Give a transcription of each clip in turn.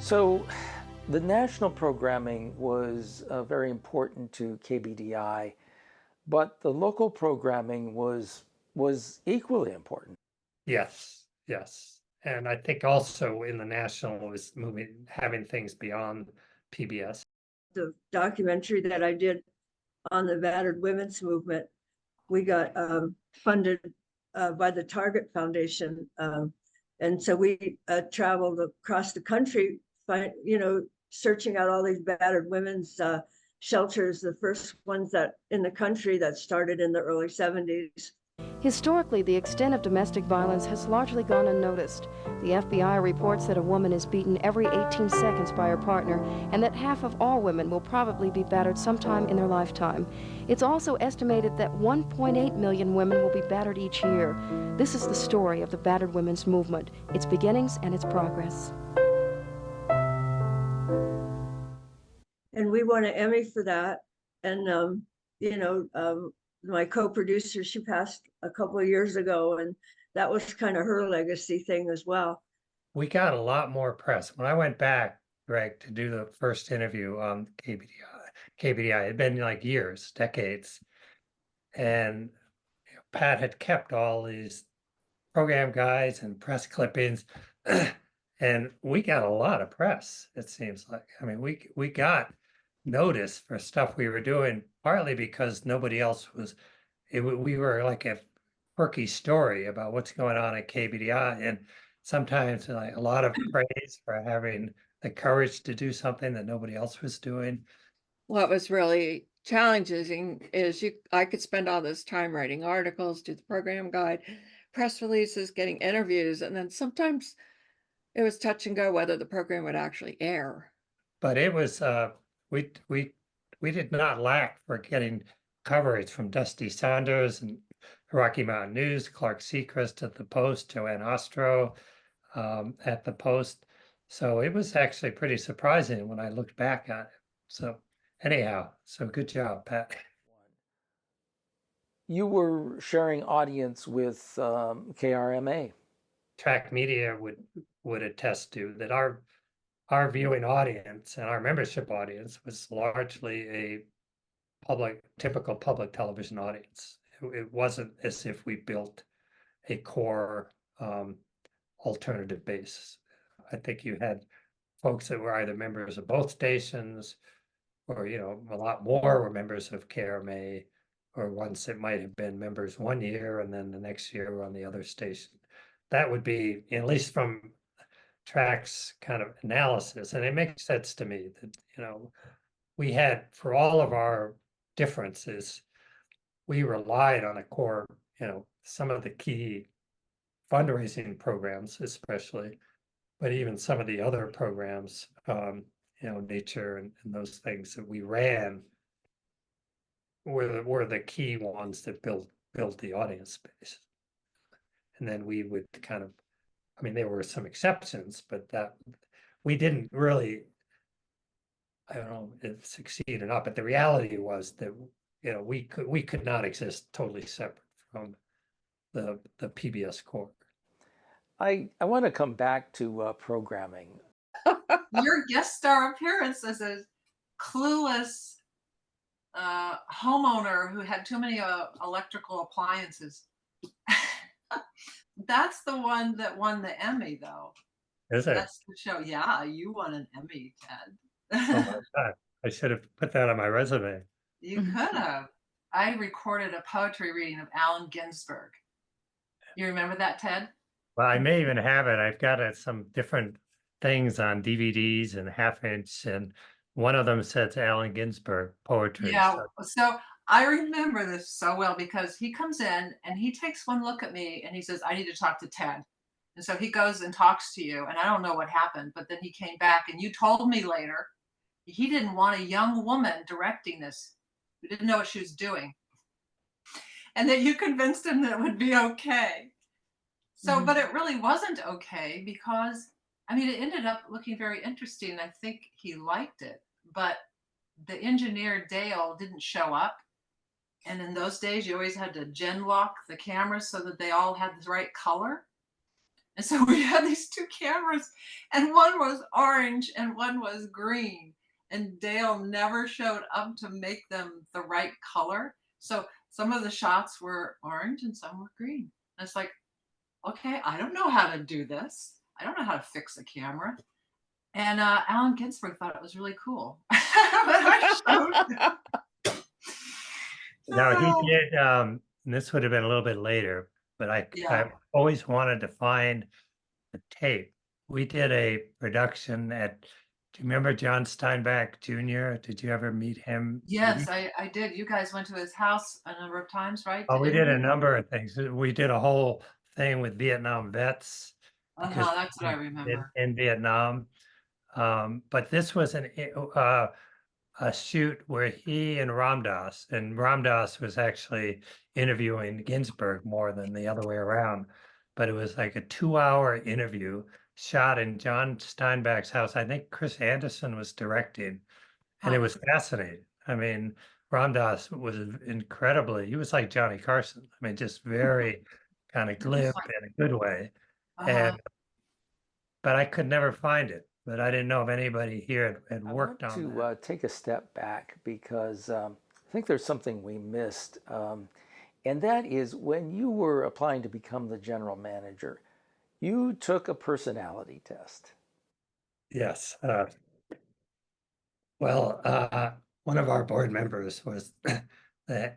So the national programming was very important to KBDI, but the local programming was equally important. Yes, yes. And I think also in the national is moving, having things beyond PBS. The documentary that I did on the battered women's movement, we got funded by the Target Foundation. And so we traveled across the country, searching out all these battered women's shelters, the first ones that in the country that started in the early 70s. Historically, the extent of domestic violence has largely gone unnoticed. The FBI reports that a woman is beaten every 18 seconds by her partner, and that half of all women will probably be battered sometime in their lifetime. It's also estimated that 1.8 million women will be battered each year. This is the story of the battered women's movement, its beginnings and its progress. And we won an Emmy for that. And, my co-producer, she passed a couple of years ago, and that was kind of her legacy thing as well. We got a lot more press. When I went back, Greg, to do the first interview on KBDI, it had been like years, decades. And Pat had kept all these program guides and press clippings. And we got a lot of press, it seems like. I mean, we got notice for stuff we were doing, partly because nobody else was, we were like a quirky story about what's going on at KBDI. And sometimes like a lot of praise for having the courage to do something that nobody else was doing. What was really challenging is I could spend all this time writing articles, do the program guide, press releases, getting interviews, and then sometimes it was touch and go whether the program would actually air. But it was we did not lack for getting coverage from Dusty Saunders and Rocky Mountain News, Clark Seacrest at the Post, Joanne Ostro at the Post. So it was actually pretty surprising when I looked back on it. So anyhow, so good job, Pat. You were sharing audience with KRMA. Track Media would attest to that our viewing audience and our membership audience was largely a typical public television audience. It wasn't as if we built a core alternative base. I think you had folks that were either members of both stations, or a lot more were members of KRMA, or ones that might have been members one year and then the next year were on the other station. That would be, at least from Track's kind of analysis, and it makes sense to me that we had, for all of our differences, we relied on a core, some of the key fundraising programs, especially, but even some of the other programs, nature and those things that we ran were the key ones that built the audience base. And then we would kind of, I mean, there were some exceptions, but that we didn't really, I don't know if succeed or not, but the reality was that we could not exist totally separate from the PBS core. I want to come back to programming. Your guest star appearance as a clueless homeowner who had too many electrical appliances. That's the one that won the Emmy, though. Is it? That's the show. Yeah, you won an Emmy, Ted. Oh my God. I should have put that on my resume. You could have. I recorded a poetry reading of Allen Ginsberg. You remember that, Ted? Well, I may even have it. I've got some different things on DVDs and half inch, and one of them says Allen Ginsberg poetry. Yeah. So I remember this so well because he comes in and he takes one look at me and he says, I need to talk to Ted. And so he goes and talks to you, and I don't know what happened, but then he came back and you told me later he didn't want a young woman directing this who didn't know what she was doing. And that you convinced him that it would be okay. So, but it really wasn't okay because, I mean, it ended up looking very interesting. I think he liked it, but the engineer Dale didn't show up. And in those days, you always had to gen lock the cameras so that they all had the right color. And so we had these two cameras, and one was orange and one was green. And Dale never showed up to make them the right color. So some of the shots were orange and some were green. And it's like, okay, I don't know how to do this. I don't know how to fix a camera. And Allen Ginsberg thought it was really cool. But I showed him. Now he Oh, did, and this would have been a little bit later, but I yeah. always wanted to find the tape. We did a production at, do you remember John Steinbeck Jr.? Did you ever meet him? Yes, I did. You guys went to his house a number of times, right? Oh, To we did a interview? number of things. We did a whole thing with Vietnam vets because Uh-huh, that's what I remember. in Vietnam. But this was a shoot where he and Ram Dass was actually interviewing Ginsburg more than the other way around. But it was like a 2-hour interview shot in John Steinbeck's house. I think Chris Anderson was directing, and it Huh. was fascinating. I mean, Ram Dass was he was like Johnny Carson. I mean, just very kind of glib Interesting. in a good way. Uh-huh. And but I could never find it. But I didn't know if anybody here had I worked want on to that. take a step back because I think there's something we missed. And that is when you were applying to become the general manager, you took a personality test. Yes. Well, one of our board members was the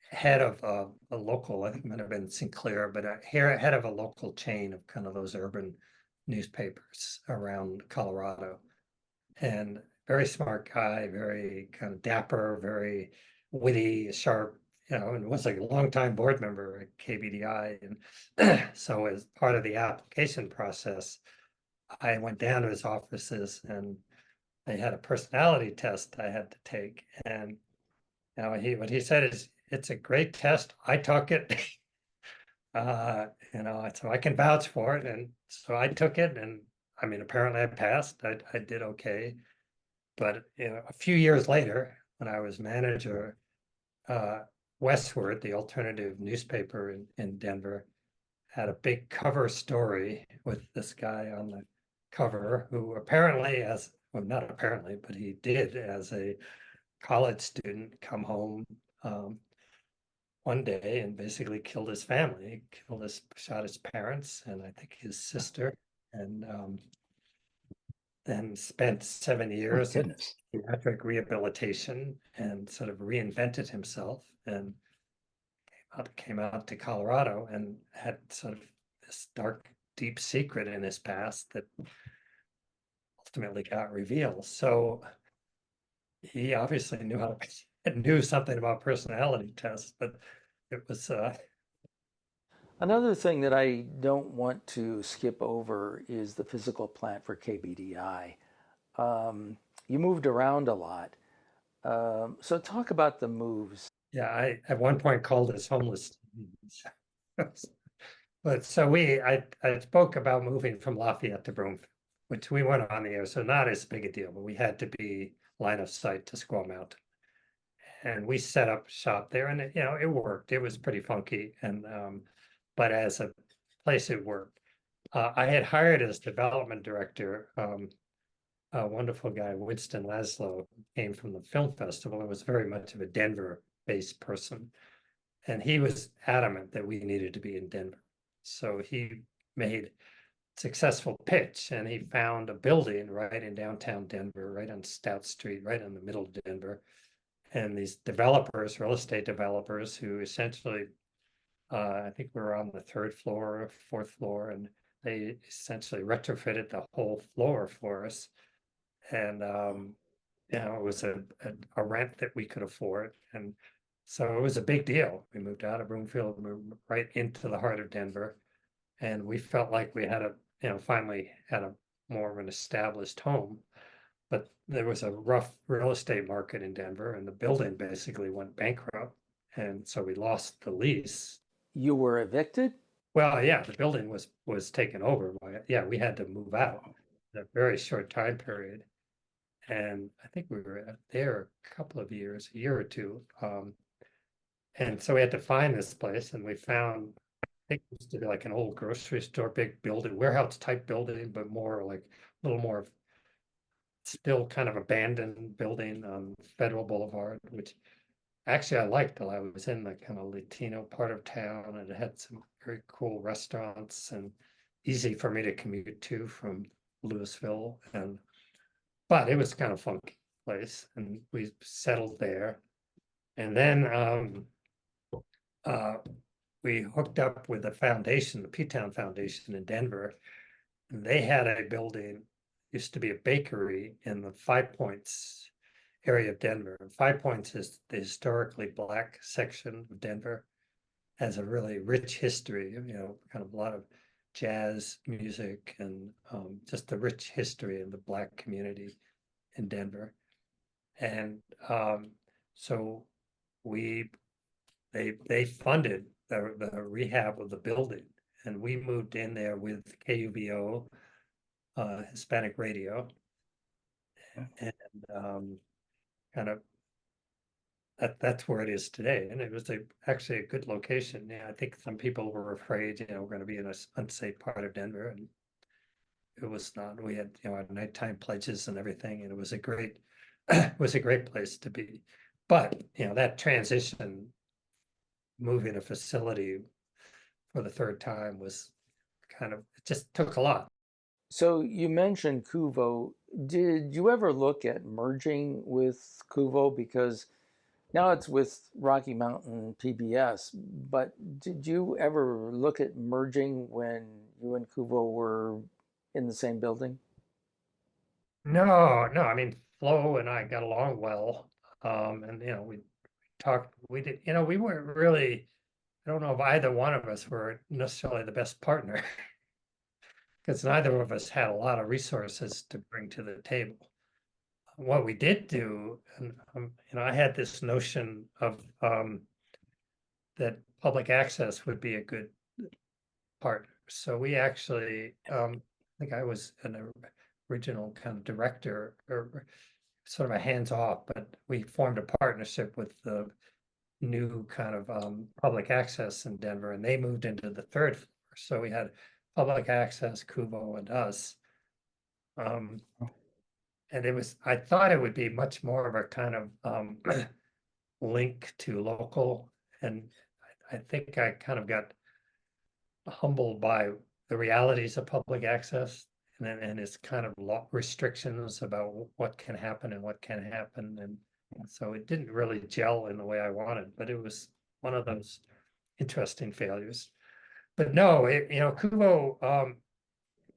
head of a local, I think it might have been Sinclair, but head of a local chain of kind of those urban newspapers around Colorado. And very smart guy, very kind of dapper, very witty, sharp, and was like a longtime board member at KBDI. And so as part of the application process, I went down to his offices and they had a personality test I had to take. And what he said is, it's a great test. I took it. So I can vouch for it. And so I took it, and I mean, apparently I passed. I did okay. But a few years later, when I was manager, Westward, the alternative newspaper in Denver, had a big cover story with this guy on the cover who apparently, well, not apparently, but he did as a college student come home one day and basically killed his family, shot his parents and I think his sister, and then spent 7 Oh, years in goodness. pediatric rehabilitation and sort of reinvented himself and came out to Colorado and had sort of this dark, deep secret in his past that ultimately got revealed. So he obviously knew something about personality tests, but it was Another thing that I don't want to skip over is the physical plant for KBDI. You moved around a lot. So talk about the moves. yeah, I at one point called us homeless. But so I spoke about moving from Lafayette to Broomfield, which we went on the air, so not as big a deal, but we had to be line of sight to Squaw Mountain. And we set up shop there, and it worked. It was pretty funky, and but as a place it worked. I had hired as development director a wonderful guy, Winston Laszlo, came from the film festival and was very much of a Denver-based person. And he was adamant that we needed to be in Denver. So he made successful pitch and he found a building right in downtown Denver, right on Stout Street, right in the middle of Denver. And these developers, real estate developers, who essentially, I think we were on the 3rd floor, 4th floor, and they essentially retrofitted the whole floor for us. And it was a rent that we could afford, and so it was a big deal. We moved out of Broomfield, moved right into the heart of Denver, and we felt like we had finally had a more of an established home. But there was a rough real estate market in Denver, and the building basically went bankrupt, and so we lost the lease. You were evicted? Well, yeah, the building was taken over by, yeah, we had to move out in a very short time period. And I think we were there a couple of years, a year or two. And so we had to find this place, and we found think it used to be like an old grocery store, big building, warehouse type building, but more like a little more still kind of abandoned building on Federal Boulevard, which actually I liked till I was in the kind of Latino part of town, and it had some very cool restaurants and easy for me to commute to from Louisville. But it was kind of funky place, and we settled there. And then we hooked up with the foundation, the P-Town Foundation in Denver. And they had a building, used to be a bakery in the Five Points area of Denver. And Five Points is the historically Black section of Denver, has a really rich history, kind of a lot of jazz music and just a rich history in the Black community in Denver. And so they funded the rehab of the building, and we moved in there with KUVO, Hispanic radio, and kind of that's where it is today. And it was actually a good location. Yeah, I think some people were afraid, we're going to be in an unsafe part of Denver, and it was not. We had, our nighttime pledges and everything, and it was a great, it was a great place to be. But that transition, moving a facility for the third time, was it just took a lot. So you mentioned Kuvo. Did you ever look at merging with Kuvo? Because now it's with Rocky Mountain PBS, but did you ever look at merging when you and Kuvo were in the same building? No, I mean, Flo and I got along well. And we talked, we did, we weren't really, I don't know if either one of us were necessarily the best partner, because neither of us had a lot of resources to bring to the table. What we did do, and I had this notion of that public access would be a good partner. So we actually, I think I was an original kind of director, or sort of a hands-off, but we formed a partnership with the new kind of public access in Denver, and they moved into the third floor. So we had public access, Kuvo, and us. And I thought it would be much more of a kind of link to local. And I think I kind of got humbled by the realities of public access and its kind of law restrictions about what can happen and what can't happen. And so it didn't really gel in the way I wanted, but it was one of those interesting failures. But no, Kuvo,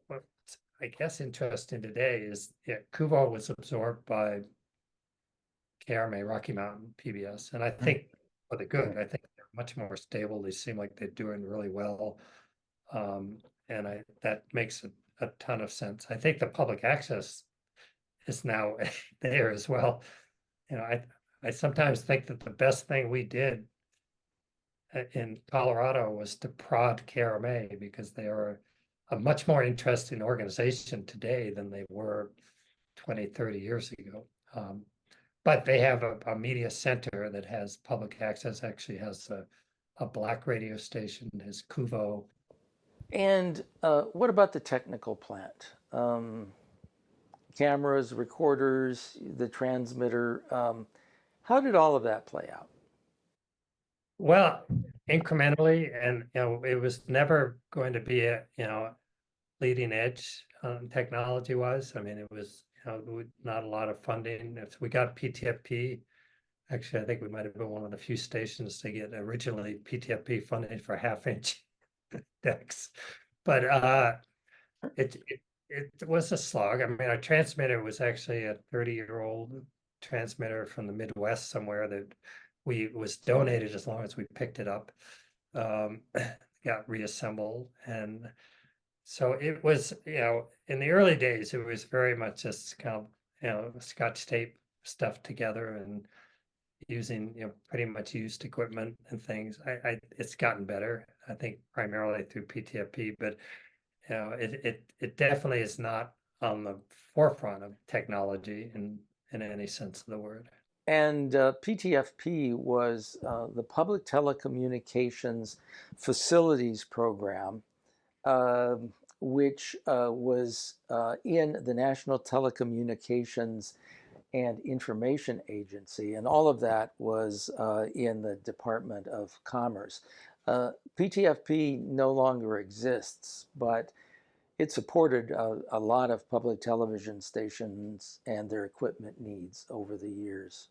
what's I guess interesting today is Kuvo was absorbed by KRMA, Rocky Mountain PBS, and I think for the good. I think they're much more stable. They seem like they're doing really well. And that makes a ton of sense. I think the public access is now there as well. I sometimes think that the best thing we did in Colorado was to prod KRMA, because they are a much more interesting organization today than they were 20, 30 years ago. But they have a media center that has public access, actually has a Black radio station, has Kuvo. And what about the technical plant? Cameras, recorders, the transmitter. How did all of that play out? Well, incrementally, and it was never going to be a leading edge technology wise. I mean, it was not a lot of funding. If we got PTFP, actually, I think we might have been one of the few stations to get originally PTFP funding for half-inch decks, but it was a slog. I mean, our transmitter was actually a 30-year-old transmitter from the Midwest somewhere that was donated as long as we picked it up, got reassembled. And so it was, in the early days, it was very much just kind of, Scotch tape stuff together and using, pretty much used equipment and things. It's gotten better, I think, primarily through PTFP, but it definitely is not on the forefront of technology in any sense of the word. And PTFP was the Public Telecommunications Facilities Program, uh, which was in the National Telecommunications and Information Agency, and all of that was in the Department of Commerce. PTFP no longer exists, but it supported a lot of public television stations and their equipment needs over the years.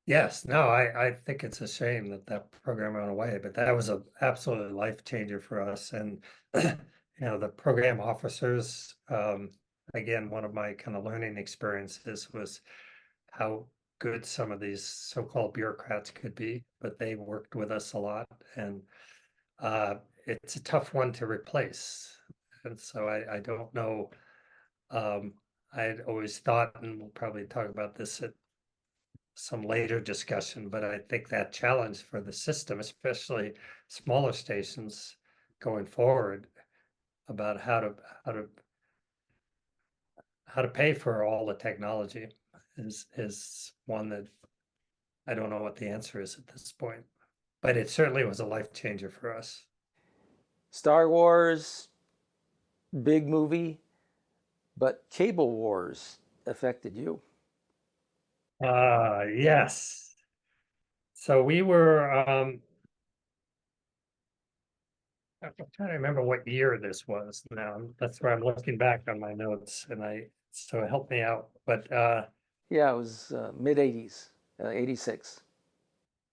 Yes, no, I think it's a shame that that program went away, but that was a absolutely life changer for us. And the program officers, again, one of my kind of learning experiences was how good some of these so-called bureaucrats could be, but they worked with us a lot, and uh, it's a tough one to replace. And so I don't know. Um, I'd always thought, and we'll probably talk about this at some later discussion, but I think that challenge for the system, especially smaller stations going forward, about how to pay for all the technology is one that I don't know what the answer is at this point. But it certainly was a life changer for us. Star Wars, big movie, but Cable Wars affected you. Yes. So we were I'm trying to remember what year this was now. That's where I'm looking back on my notes, and so it helped me out. But Yeah, it was mid 80s, 86.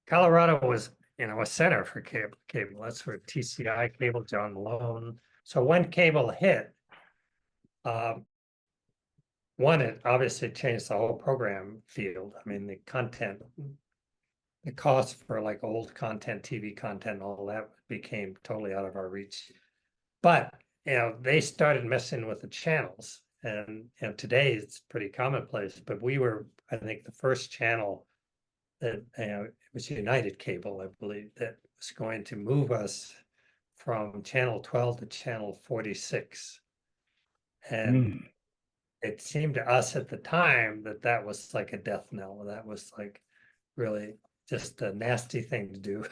Colorado was, a center for cable. That's where TCI cable, John Malone. So when cable hit, um, one, it obviously changed the whole program field. I mean, the cost for like old content, TV content, all that became totally out of our reach. But they started messing with the channels, and today it's pretty commonplace. But we were, I think, the first channel that it was United Cable, I believe, that was going to move us from channel 12 to channel 46. And it seemed to us at the time that that was like a death knell. That was like really just a nasty thing to do.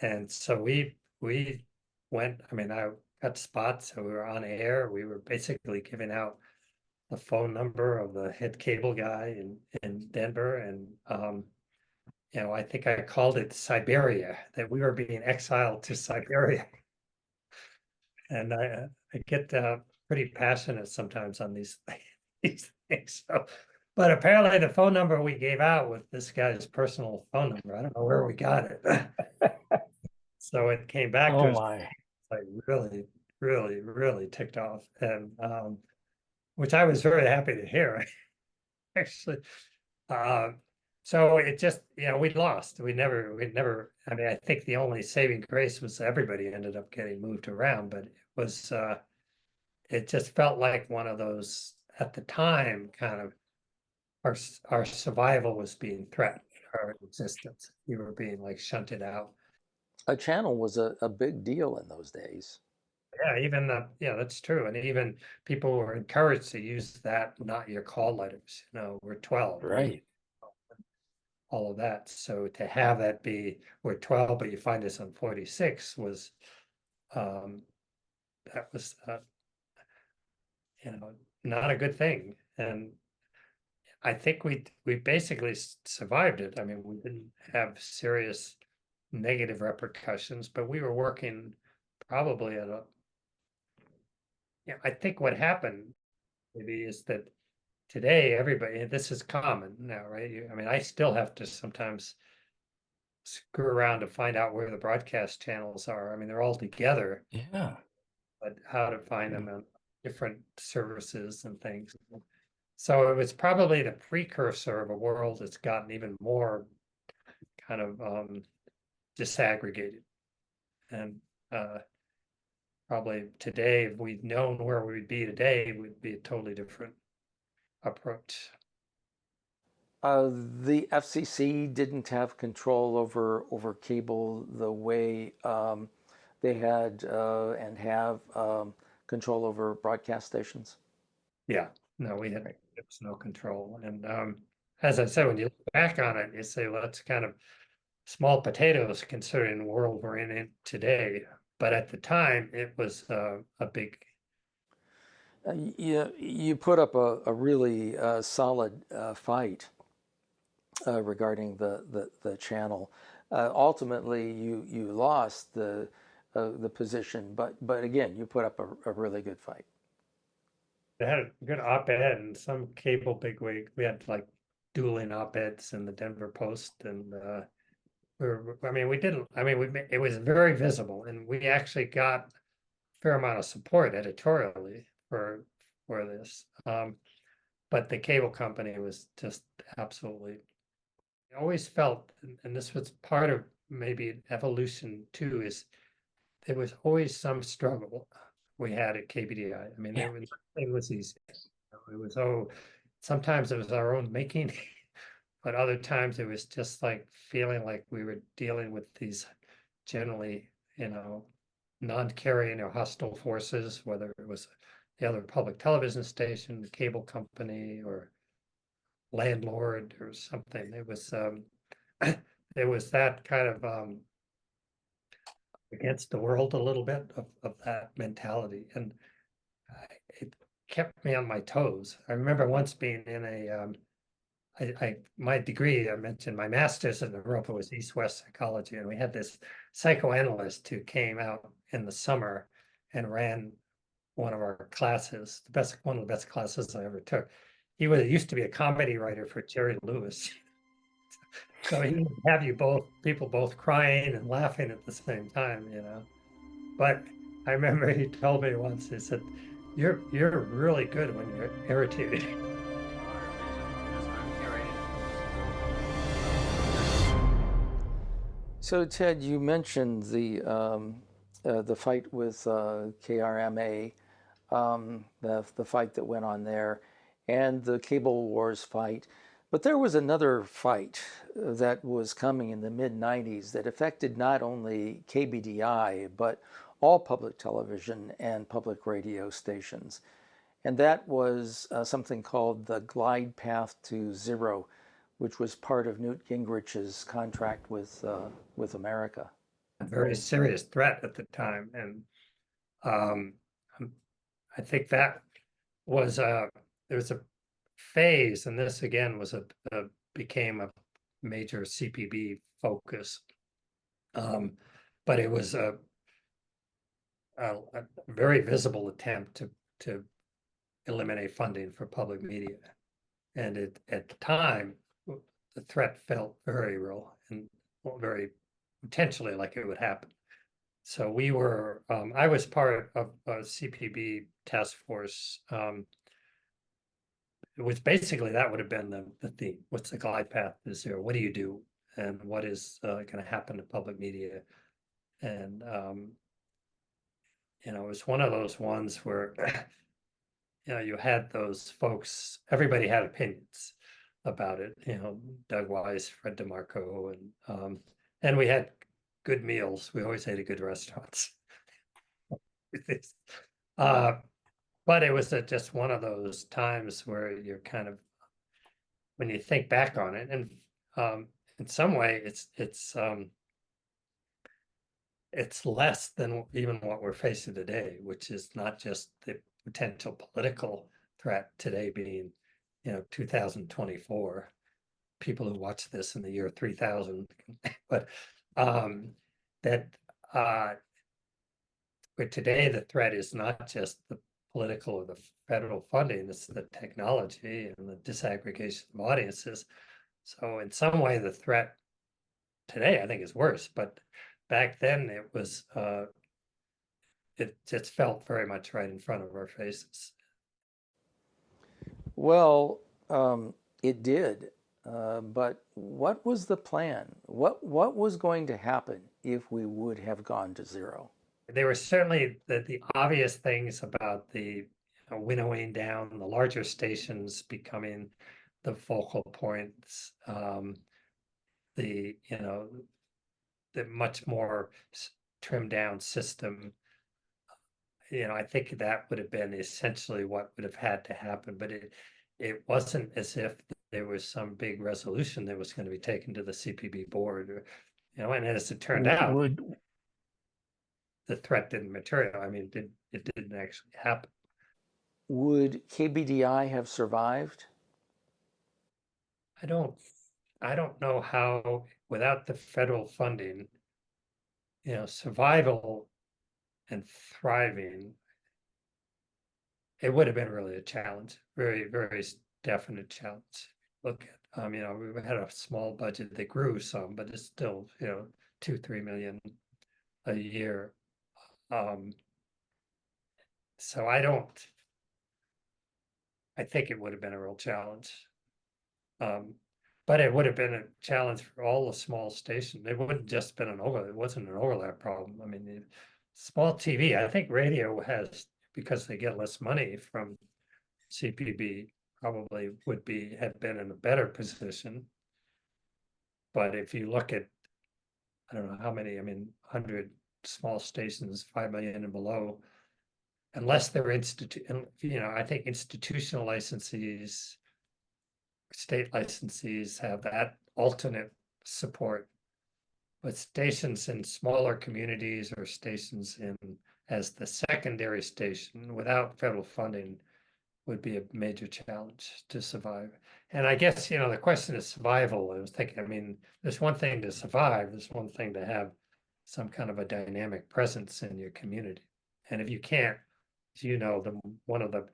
And so we went, I mean, I got spots, so we were on air. We were basically giving out the phone number of the head cable guy in Denver. And I think I called it Siberia, that we were being exiled to Siberia. And I get pretty passionate sometimes on these these things. So, but apparently the phone number we gave out was this guy's personal phone number. I don't know where we got it. So it came back to Oh us my. like really, really, really ticked off, and which I was very happy to hear, actually. So it just, we lost. We never. I mean, I think the only saving grace was everybody ended up getting moved around, but it was it just felt like one of those at the time kind of our survival was being threatened, our existence. We were being like shunted out. A channel was a big deal in those days. Yeah, even yeah, that's true. And even people were encouraged to use that, not your call letters. We're 12, Right. all of that. So to have that be we're 12, but you find us on 46 was that was not a good thing. And I think we basically survived it. I mean, we didn't have serious negative repercussions, but we were working probably at a I think what happened maybe is that today everybody, this is common now, right? I mean, I still have to sometimes screw around to find out where the broadcast channels are. I mean, they're all together, Yeah. but how to find them on different services and things. So it was probably the precursor of a world that's gotten even more kind of disaggregated. And probably today, if we'd known where we'd be today, it would be a totally different approach. The FCC didn't have control over cable the way they had and have control over broadcast stations. Yeah, no, there was no control. And as I said, when you look back on it, you say, well, it's kind of small potatoes considering the world we're in it today. But at the time, it was a big. You put up a really solid fight regarding the channel. Ultimately, you lost the position, but again, you put up a really good fight. They had a good op-ed and some cable bigwig. We had like dueling op-eds in the Denver Post, and I mean, we didn't. I mean, it was very visible, and we actually got a fair amount of support editorially for this. But the cable company was just absolutely. I always felt, and this was part of maybe evolution too, is there was always some struggle we had at KBDI. I mean, it was easy. It was, sometimes it was our own making, but other times it was just like feeling like we were dealing with these generally, non-carrying or hostile forces, whether it was the other public television station, the cable company, or landlord or something. It was it was that kind of against the world a little bit of that mentality, and it kept me on my toes. I remember once being in a my degree, I mentioned my master's in Europa was East-West psychology, and we had this psychoanalyst who came out in the summer and ran one of our classes, one of the best classes I ever took. He used to be a comedy writer for Jerry Lewis. So he would have people both crying and laughing at the same time, But I remember he told me once, he said, you're really good when you're irritated. So Ted, you mentioned the fight with KRMA, the fight that went on there, and the cable wars fight. But there was another fight that was coming in the mid-90s that affected not only KBDI, but all public television and public radio stations. And that was something called the Glide Path to Zero, which was part of Newt Gingrich's contract with America. A very serious threat at the time. And I think that was there was a phase, and this again was became a major CPB focus. But it was a very visible attempt to eliminate funding for public media. And at the time, the threat felt very real and very potentially like it would happen. So we were, I was part of a CPB task force. It was basically, that would have been the theme. What's the glide path to zero? What do you do? And what is going to happen to public media? And, it was one of those ones where, you had those folks, everybody had opinions about it, Doug Wise, Fred DeMarco, and we had good meals. We always ate at good restaurants. But it was just one of those times where you're kind of, when you think back on it, and in some way it's less than even what we're facing today, which is not just the potential political threat today being, 2024. People who watch this in the year 3000, but but today the threat is not just the political or the federal funding, it's the technology and the disaggregation of audiences. So in some way, the threat today, I think, is worse, but back then it was, it just felt very much right in front of our faces. Well, it did. But what was the plan? What was going to happen if we would have gone to zero? There were certainly the obvious things about the winnowing down, the larger stations becoming the focal points, the much more trimmed down system. I think that would have been essentially what would have had to happen, but it wasn't as if there was some big resolution that was going to be taken to the CPB board, or, and as it turned out, Would the threat didn't materialize. I mean, it didn't actually happen. would KBDI have survived? I don't know how, without the federal funding, survival and thriving, it would have been really a challenge, very, very definite challenge. Look at, we had a small budget that grew some, but it's still, 2-3 million a year. So I think it would have been a real challenge. But it would have been a challenge for all the small stations. It wouldn't just been it wasn't an overlap problem. I mean, the small TV, I think radio has, because they get less money from CPB, probably have been in a better position. But if you look at, I don't know how many, 100 small stations, 5 million and below, unless they're I think institutional licensees, state licensees have that alternate support. But stations in smaller communities or stations as the secondary station without federal funding would be a major challenge to survive. And I guess, the question is survival. I was thinking, there's one thing to survive, there's one thing to have some kind of a dynamic presence in your community. And if you can't, one of the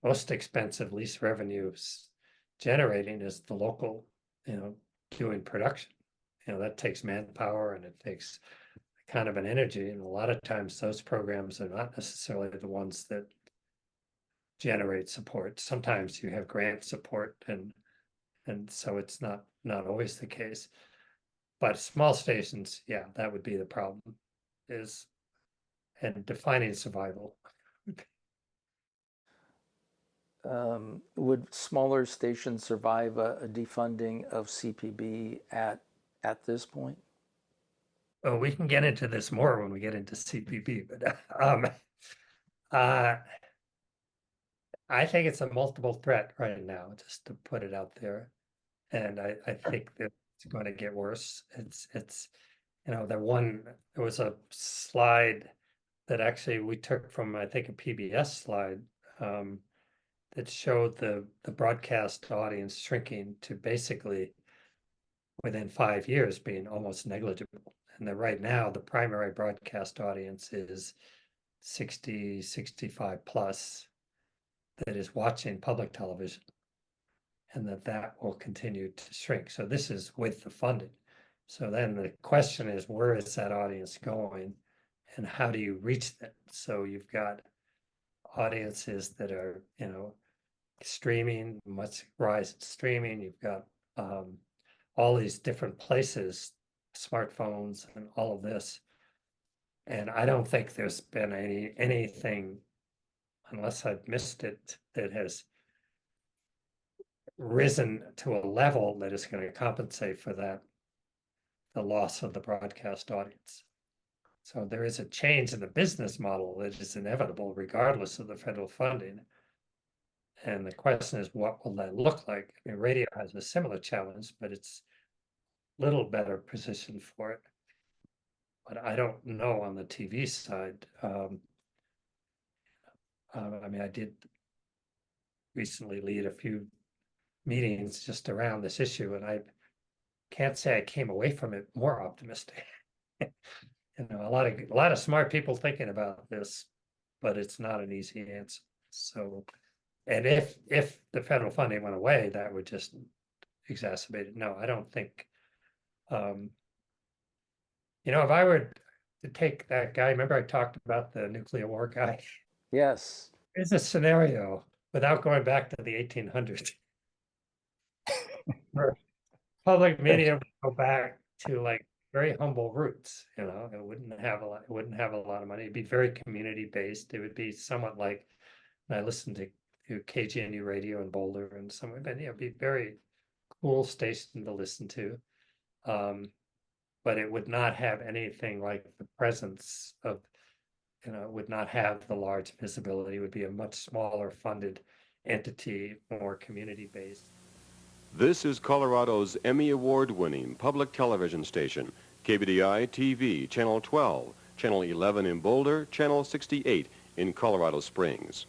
most expensive, least revenues generating is the local, doing production. That takes manpower and it takes kind of an energy. And a lot of times those programs are not necessarily the ones that generate support. Sometimes you have grant support and so it's not always the case. But small stations, yeah, that would be the problem, and defining survival. Would smaller stations survive a defunding of CPB at this point? Oh, we can get into this more when we get into CPB, but I think it's a multiple threat right now, just to put it out there. And I think that it's going to get worse. It's there was a slide that actually we took from, I think, a PBS slide that showed the broadcast audience shrinking to basically within 5 years being almost negligible. And that right now the primary broadcast audience is 60, 65 plus that is watching public television, and that will continue to shrink. So this is with the funding. So then the question is, where is that audience going and how do you reach them? So you've got audiences that are, streaming, much rise in streaming. You've got all these different places, smartphones and all of this. And I don't think there's been anything, unless I've missed it, that has risen to a level that is going to compensate for the loss of the broadcast audience. So there is a change in the business model that is inevitable regardless of the federal funding. And the question is, what will that look like? Radio has a similar challenge, but it's a little better positioned for it. But I don't know on the TV side. I did recently lead a few meetings just around this issue, and I can't say I came away from it more optimistic. A lot of smart people thinking about this, but it's not an easy answer. So, and if the federal funding went away, that would just exacerbate it. No, I don't think. If I were to take that guy, remember I talked about the nuclear war guy? Yes. There's a scenario without going back to the 1800s. Where public media would go back to like very humble roots. It wouldn't have a lot of money. It'd be very community based. It would be somewhat like when I listened to KGNU radio in Boulder and somewhere, but it'd be very cool station to listen to. But it would not have anything like the presence of, it would not have the large visibility. It would be a much smaller funded entity, more community based. This is Colorado's Emmy Award-winning public television station, KBDI TV, Channel 12, Channel 11 in Boulder, Channel 68 in Colorado Springs.